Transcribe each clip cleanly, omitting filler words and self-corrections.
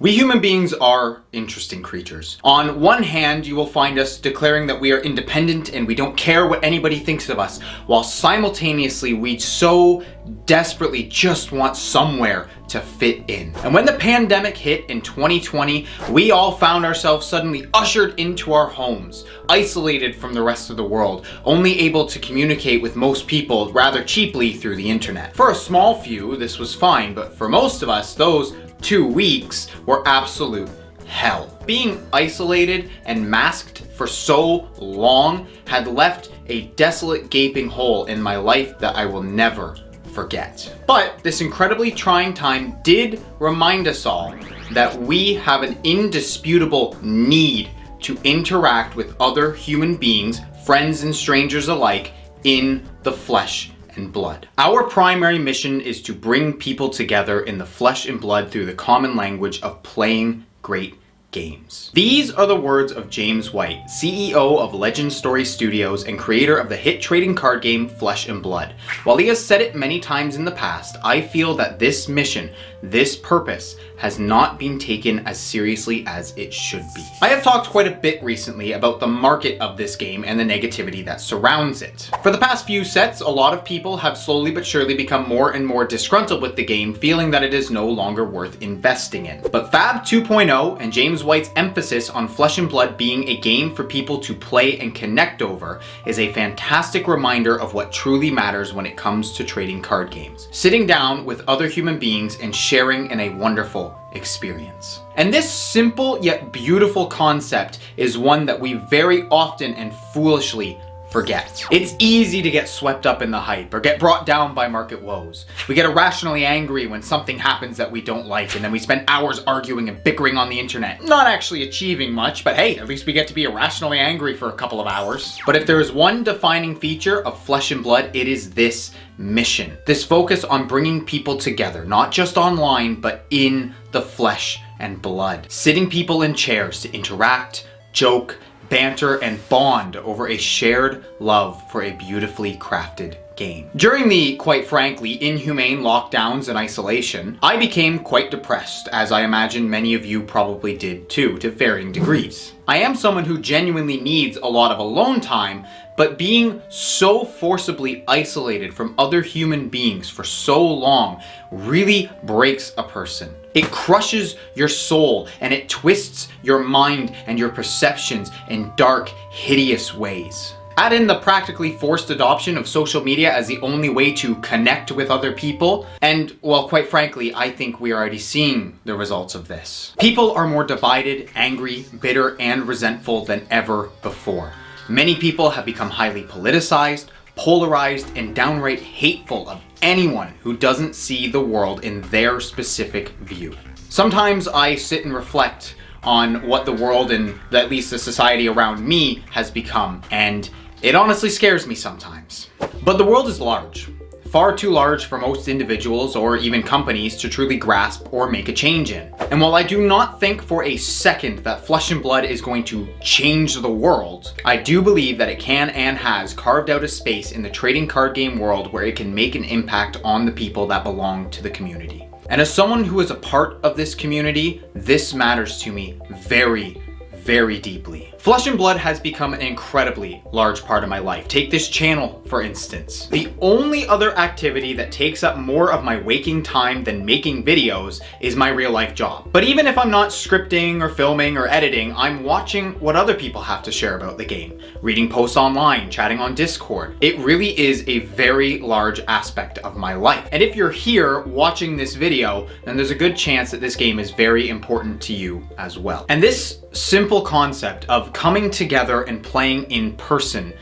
We human beings are interesting creatures. On one hand, you will find us declaring that we are independent and we don't care what anybody thinks of us, while simultaneously we so desperately just want somewhere to fit in. And when the pandemic hit in 2020, we all found ourselves suddenly ushered into our homes, isolated from the rest of the world, only able to communicate with most people rather cheaply through the internet. For a small few, this was fine, but for most of us, those 2 weeks were absolute hell. Being isolated and masked for so long had left a desolate gaping hole in my life that I will never forget. But this incredibly trying time did remind us all that we have an indisputable need to interact with other human beings, friends and strangers alike, in the flesh and blood. Our primary mission is to bring people together in the flesh and blood through the common language of playing great games. These are the words of James White, CEO of Legend Story Studios and creator of the hit trading card game Flesh and Blood. While he has said it many times in the past, I feel that this mission, this purpose, has not been taken as seriously as it should be. I have talked quite a bit recently about the market of this game and the negativity that surrounds it. For the past few sets, a lot of people have slowly but surely become more and more disgruntled with the game, feeling that it is no longer worth investing in. But Fab 2.0 and James White's emphasis on Flesh and Blood being a game for people to play and connect over is a fantastic reminder of what truly matters when it comes to trading card games. Sitting down with other human beings and sharing in a wonderful experience. And this simple yet beautiful concept is one that we very often and foolishly forget. It's easy to get swept up in the hype or get brought down by market woes. We get irrationally angry when something happens that we don't like, and then we spend hours arguing and bickering on the internet, not actually achieving much, but hey, at least we get to be irrationally angry for a couple of hours. But if there is one defining feature of Flesh and Blood, it is this mission. This focus on bringing people together, not just online, but in the flesh and blood. Sitting people in chairs to interact, joke, banter, and bond over a shared love for a beautifully crafted game. During the, quite frankly, inhumane lockdowns and isolation, I became quite depressed, as I imagine many of you probably did too, to varying degrees. I am someone who genuinely needs a lot of alone time, but being so forcibly isolated from other human beings for so long really breaks a person. It crushes your soul and it twists your mind and your perceptions in dark, hideous ways. Add in the practically forced adoption of social media as the only way to connect with other people, and, well, quite frankly, I think we are already seeing the results of this. People are more divided, angry, bitter, and resentful than ever before. Many people have become highly politicized, polarized, and downright hateful of anyone who doesn't see the world in their specific view. Sometimes I sit and reflect on what the world and at least the society around me has become, and it honestly scares me sometimes. But the world is large. Far too large for most individuals or even companies to truly grasp or make a change in. And while I do not think for a second that Flesh and Blood is going to change the world, I do believe that it can and has carved out a space in the trading card game world where it can make an impact on the people that belong to the community. And as someone who is a part of this community, this matters to me very, very deeply. Flesh and Blood has become an incredibly large part of my life. Take this channel, for instance. The only other activity that takes up more of my waking time than making videos is my real life job. But even if I'm not scripting or filming or editing, I'm watching what other people have to share about the game, reading posts online, chatting on Discord. It really is a very large aspect of my life. And if you're here watching this video, then there's a good chance that this game is very important to you as well. And this simple concept of coming together and playing in person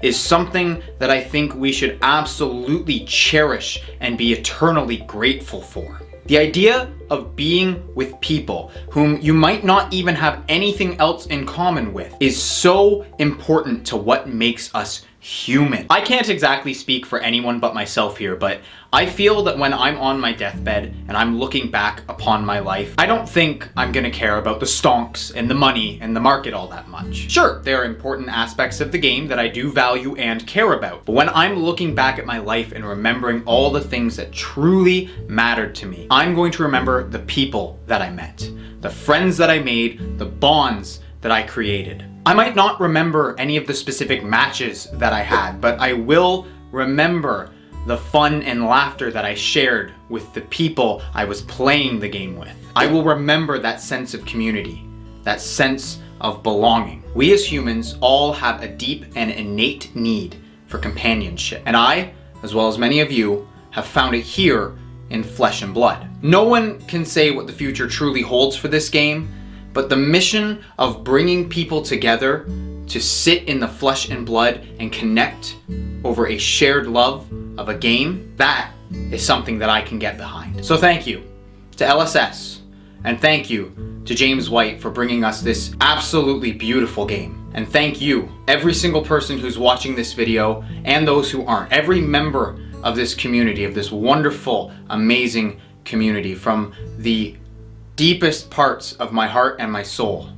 is something that I think we should absolutely cherish and be eternally grateful for. The idea of being with people whom you might not even have anything else in common with is so important to what makes us human. I can't exactly speak for anyone but myself here, but I feel that when I'm on my deathbed and I'm looking back upon my life, I don't think I'm gonna care about the stonks and the money and the market all that much. Sure, there are important aspects of the game that I do value and care about, but when I'm looking back at my life and remembering all the things that truly mattered to me, I'm going to remember remember the people that I met, the friends that I made, the bonds that I created. I might not remember any of the specific matches that I had, but I will remember the fun and laughter that I shared with the people I was playing the game with. I will remember that sense of community, that sense of belonging. We as humans all have a deep and innate need for companionship, and I, as well as many of you, have found it here in Flesh and Blood. No one can say what the future truly holds for this game, but the mission of bringing people together to sit in the flesh and blood and connect over a shared love of a game, that is something that I can get behind. So thank you to LSS, and thank you to James White for bringing us this absolutely beautiful game. And thank you, every single person who's watching this video and those who aren't, every member of this community, of this wonderful, amazing community, from the deepest parts of my heart and my soul.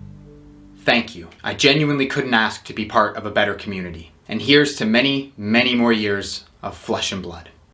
Thank you. I genuinely couldn't ask to be part of a better community. And here's to many, many more years of Flesh and Blood.